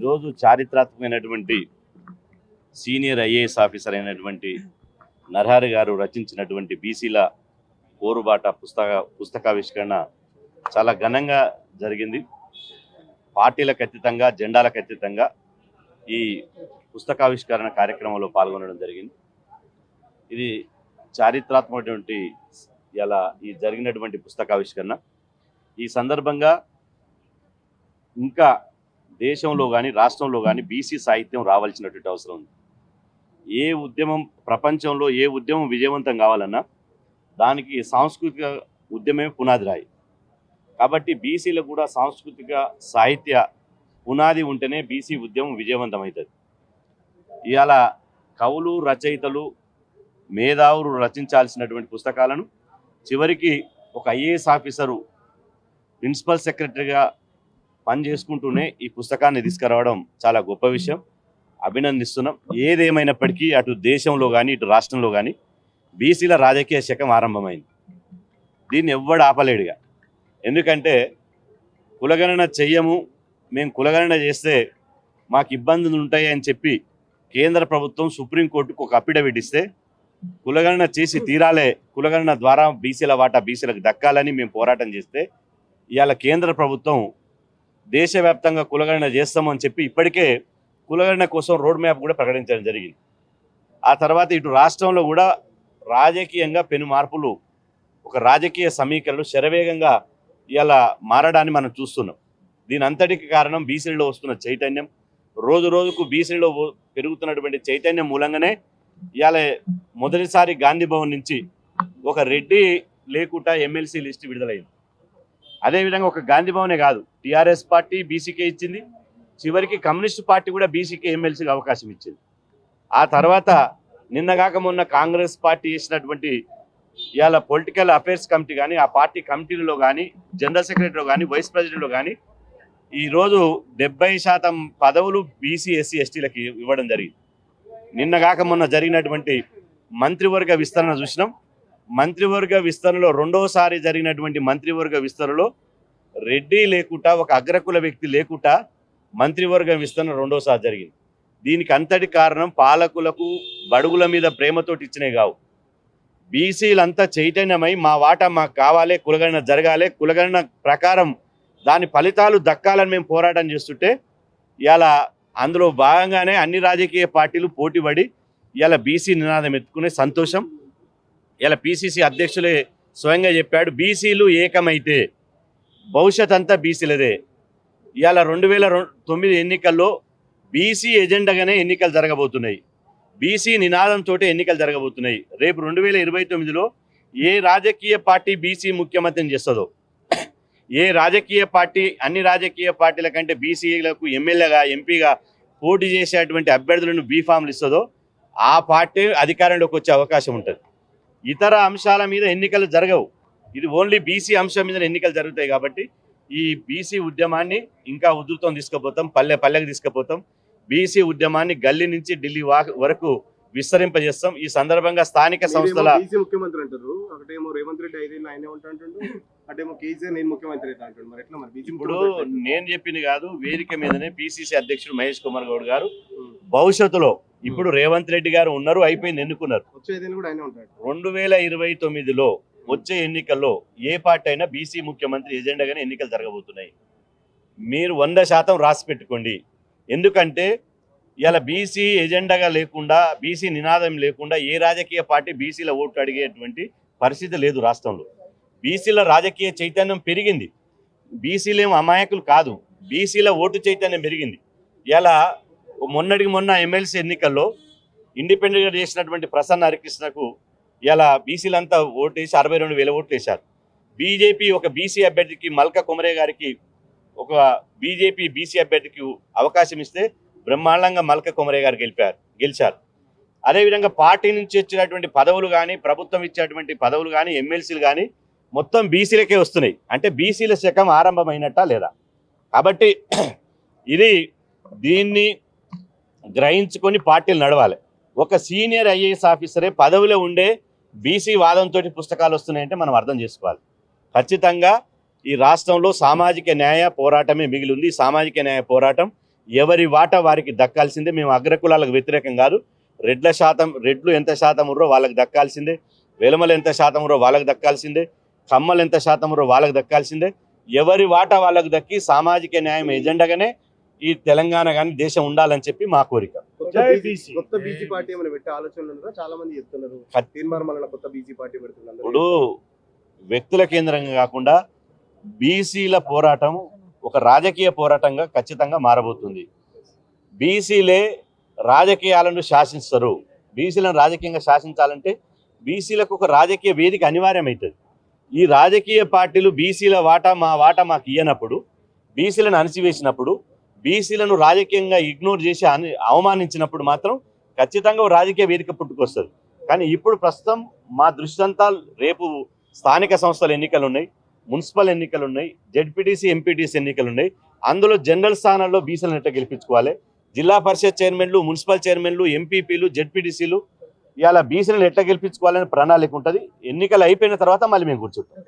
ఈరోజు చారిత్రాత్మకమైనటువంటి senior IAS officer అయినటువంటి నరహరి గారు రచించినటువంటి బీసీల పోరుబాట పుస్తకావిష్కరణ చాలా ఘనంగా జరిగింది. పార్టీలకు అతీతంగా, జెండాలకు అతీతంగా ఈ పుస్తకావిష్కరణ కార్యక్రమంలో పాల్గొనడం జరిగింది. ఇది చారిత్రాత్మకమైనటువంటి ఈ జరిగినటువంటి పుస్తకావిష్కరణ. ఈ సందర్భంగా ఇంకా దేశంలో కానీ రాష్ట్రంలో కానీ బీసీ సాహిత్యం రావాల్సినటువంటి అవసరం ఉంది. ఏ ఉద్యమం ప్రపంచంలో ఏ ఉద్యమం విజయవంతం కావాలన్నా దానికి సాంస్కృతిక ఉద్యమమే పునాది రాయి. కాబట్టి బీసీలకు కూడా సాంస్కృతిక సాహిత్య పునాది ఉంటేనే బీసీ ఉద్యమం విజయవంతమవుతుంది. ఇవాళ కవులు, రచయితలు, మేధావులు రచించాల్సినటువంటి పుస్తకాలను చివరికి ఒక ఐఏఎస్ ఆఫీసరు ప్రిన్సిపల్ సెక్రటరీగా పనిచేసుకుంటూనే ఈ పుస్తకాన్ని తీసుకురావడం చాలా గొప్ప విషయం, అభినందిస్తున్నాం. ఏదేమైనప్పటికీ అటు దేశంలో కానీ ఇటు రాష్ట్రంలో కానీ బీసీల రాజకీయ శకం ఆరంభమైంది. దీన్ని ఎవ్వడు ఆపలేడుగా. ఎందుకంటే కులగణన చెయ్యము, మేము కులగణన చేస్తే మాకు ఇబ్బందులు ఉంటాయి అని చెప్పి కేంద్ర ప్రభుత్వం సుప్రీంకోర్టుకు ఒక అఫిడవిట్ ఇస్తే కులగణన చేసి తీరాలే, కులగణన ద్వారా బీసీల వాటా బీసీలకు దక్కాలని మేము పోరాటం చేస్తే ఇవాళ కేంద్ర ప్రభుత్వం దేశవ్యాప్తంగా కులగణన చేస్తామని చెప్పి ఇప్పటికే కులగణన కోసం రోడ్ మ్యాప్ కూడా ప్రకటించడం జరిగింది. ఆ తర్వాత ఇటు రాష్ట్రంలో కూడా రాజకీయంగా పెను మార్పులు, ఒక రాజకీయ సమీకరణలు శరవేగంగా ఇలా మారడాన్ని మనం చూస్తున్నాం. దీని అంతటికి కారణం బీసీలలో వస్తున్న చైతన్యం. రోజు రోజుకు బీసీలో పెరుగుతున్నటువంటి చైతన్యం మూలంగానే ఇవాళ మొదటిసారి గాంధీ భవన్ నుంచి ఒక రెడ్డి లేకుండా ఎమ్మెల్సీ లిస్టు విడుదలైంది. అదేవిధంగా ఒక గాంధీ భవనే కాదు, టీఆర్ఎస్ పార్టీ బీసీకే ఇచ్చింది, చివరికి కమ్యూనిస్ట్ పార్టీ కూడా బీసీకే ఎమ్మెల్సీకి అవకాశం ఇచ్చింది. ఆ తర్వాత నిన్నగాక మొన్న కాంగ్రెస్ పార్టీ చేసినటువంటి ఇవాళ పొలిటికల్ అఫైర్స్ కమిటీ కానీ, ఆ పార్టీ కమిటీలలో కానీ, జనరల్ సెక్రటరీలో కానీ, వైస్ ప్రెసిడెంట్లో కానీ ఈరోజు 70% పదవులు బీసీ, ఎస్సీ, ఎస్టీలకి ఇవ్వడం జరిగింది. నిన్నగాక మొన్న జరిగినటువంటి మంత్రివర్గ విస్తరణ చూసినాం. మంత్రివర్గ విస్తరణలో రెండోసారి జరిగినటువంటి మంత్రివర్గ విస్తరణలో రెడ్డి లేకుండా, ఒక అగ్రకుల వ్యక్తి లేకుండా మంత్రివర్గ విస్తరణ రెండోసారి జరిగింది. దీనికి అంతటి కారణం పాలకులకు బడుగుల మీద ప్రేమతోటి ఇచ్చినవి కావు. బీసీలంతా చైతన్యమై మా వాటా మాకు కావాలి, కులగణన జరగాలి, కులగణన ప్రకారం దాని ఫలితాలు దక్కాలని మేము పోరాటం చేస్తుంటే ఇవాళ అందులో భాగంగానే అన్ని రాజకీయ పార్టీలు పోటీపడి ఇవాళ బీసీ నినాదం ఎత్తుకునే సంతోషం. ఇలా పిసిసి అధ్యక్షులే స్వయంగా చెప్పాడు, బీసీలు ఏకమైతే భవిష్యత్ అంతా బీసీలదే. ఇవాళ 2009 ఎన్నికల్లో బీసీ ఎజెండాగానే ఎన్నికలు జరగబోతున్నాయి, బీసీ నినాదంతో ఎన్నికలు జరగబోతున్నాయి. రేపు 2029లో ఏ రాజకీయ పార్టీ బీసీ ముఖ్యమంత్రిని చేస్తుందో, ఏ రాజకీయ పార్టీ అన్ని రాజకీయ పార్టీల కంటే బీసీలకు ఎమ్మెల్యేగా, ఎంపీగా పోటీ చేసేటువంటి అభ్యర్థులను బీఫామ్లు ఇస్తుందో ఆ పార్టీ అధికారంలోకి వచ్చే అవకాశం ఉంటుంది. ఇతర అంశాల మీద ఎన్నికలు జరగవు, ఇది ఓన్లీ బీసీ అంశం మీద ఎన్నికలు జరుగుతాయి. కాబట్టి ఈ బీసీ ఉద్యమాన్ని ఇంకా ఉధృతం తీసుకుపోతాం, పల్లె పల్లెకి తీసుకుపోతాం. బీసీ ఉద్యమాన్ని గల్లీ నుంచి ఢిల్లీ వరకు విస్తరింపజేస్తాం. ఈ సందర్భంగా స్థానిక సంస్థల ముఖ్యమంత్రి అంటారు, ఒకటేమో రేవంత్ రెడ్డి 5 ఏళ్ళు ఆయనే ఉంటాంటాడు, అటేమో కేసీఆర్ నేను ముఖ్యమంత్రి అంటాడు. మరి ఎట్లా? మరి ఇప్పుడు నేను చెప్పింది కాదు, వేదిక మీదనే పిసిసి అధ్యక్షుడు మహేష్ కుమార్ గౌడ్ గారు భవిష్యత్తులో, ఇప్పుడు రేవంత్ రెడ్డి గారు ఉన్నారు, అయిపోయింది, ఎన్నుకున్నారు. 2029లో వచ్చే ఎన్నికల్లో ఏ పార్టీ అయినా బీసీ ముఖ్యమంత్రి ఎజెండాగానే ఎన్నికలు జరగబోతున్నాయి. మీరు 100% రాసి పెట్టుకోండి. ఎందుకంటే ఇలా బీసీ ఎజెండాగా లేకుండా, బీసీ నినాదం లేకుండా ఏ రాజకీయ పార్టీ బీసీల ఓట్లు అడిగేటువంటి పరిస్థితి లేదు రాష్ట్రంలో. బీసీల రాజకీయ చైతన్యం పెరిగింది, బీసీలేం అమాయకులు కాదు, బీసీల ఓటు చైతన్యం పెరిగింది. ఇలా మొన్నటికి మొన్న ఎమ్మెల్సీ ఎన్నికల్లో ఇండిపెండెంట్గా చేసినటువంటి ప్రసన్న హరికృష్ణకు ఇలా బీసీలంతా ఓటేసి 62,000 ఓట్లు వేశారు. బీజేపీ ఒక బీసీ అభ్యర్థికి, మల్క కొమరే గారికి ఒక బీజేపీ బీసీ అభ్యర్థికి అవకాశం ఇస్తే బ్రహ్మాండంగా మల్క కొమరే గారు గెలిచారు. అదేవిధంగా పార్టీ నుంచి వచ్చినటువంటి పదవులు కానీ, ప్రభుత్వం ఇచ్చేటువంటి పదవులు కానీ, ఎమ్మెల్సీలు కానీ మొత్తం బీసీలకే వస్తున్నాయి. అంటే బీసీల శకం ఆరంభమైనట్టా లేదా? కాబట్టి దీన్ని గ్రహించుకొని పార్టీలు నడవాలి. ఒక సీనియర్ ఐఏఎస్ ఆఫీసరే పదవిలో ఉండే బీసీ వాదంతో పుస్తకాలు వస్తున్నాయంటే మనం అర్థం చేసుకోవాలి. ఖచ్చితంగా ఈ రాష్ట్రంలో సామాజిక న్యాయ పోరాటమే మిగిలి ఉంది. సామాజిక న్యాయ పోరాటం ఎవరి వాటా వారికి దక్కాల్సిందే. మేము అగ్రకులాలకు వ్యతిరేకం కాదు. రెడ్లు ఎంత శాతం ఉర్రో వాళ్ళకి దక్కాల్సిందే, వెలమలు ఎంత శాతం ఉర్రో వాళ్ళకి దక్కాల్సిందే, కమ్మలు ఎంత శాతం ఉర్రో వాళ్ళకి దక్కాల్సిందే. ఎవరి వాటా వాళ్ళకు దక్కి సామాజిక న్యాయం ఎజెండాగానే ఈ తెలంగాణ కానీ దేశం ఉండాలని చెప్పి మా కోరిక. కొత్త బీసీ పార్టీ ఏమైనా పెట్టే ఆలోచనలు ఉన్నారా? చాలా మంది చెప్తున్నారు తీర్మానం కొత్త బీసీ పార్టీ పెడుతున్నారు. ఇప్పుడు వ్యక్తుల కేంద్రంగా కాకుండా బీసీల పోరాటం ఒక రాజకీయ పోరాటంగా ఖచ్చితంగా మారబోతుంది. బీసీలే రాజకీయాలను శాసిస్తారు. బీసీలను రాజకీయంగా శాసించాలంటే బీసీలకు ఒక రాజకీయ వేదిక అనివార్యమవుతుంది. ఈ రాజకీయ పార్టీలు బీసీల వాటా మాకు ఇయ్యనప్పుడు, బీసీలను అణచివేసినప్పుడు, బీసీలను రాజకీయంగా ఇగ్నోర్ చేసి అవమానించినప్పుడు మాత్రం ఖచ్చితంగా రాజకీయ వేదిక పుట్టుకొస్తుంది. కానీ ఇప్పుడు ప్రస్తుతం మా దృష్టి అంతా రేపు స్థానిక సంస్థల ఎన్నికలు ఉన్నాయి, మున్సిపల్ ఎన్నికలు ఉన్నాయి, జెడ్పీటీసీ ఎంపీటీసీ ఎన్నికలు ఉన్నాయి. అందులో జనరల్ స్థానాల్లో బీసీలను ఎట్లా గెలిపించుకోవాలి, జిల్లా పరిషత్ చైర్మన్లు, మున్సిపల్ చైర్మన్లు, ఎంపీపీలు, జెడ్పీటీసీలు ఇలా బీసీలను ఎట్లా గెలిపించుకోవాలని ప్రణాళిక ఉంటుంది. ఎన్నికలు అయిపోయిన తర్వాత మళ్ళీ మేము కూర్చుంటాం.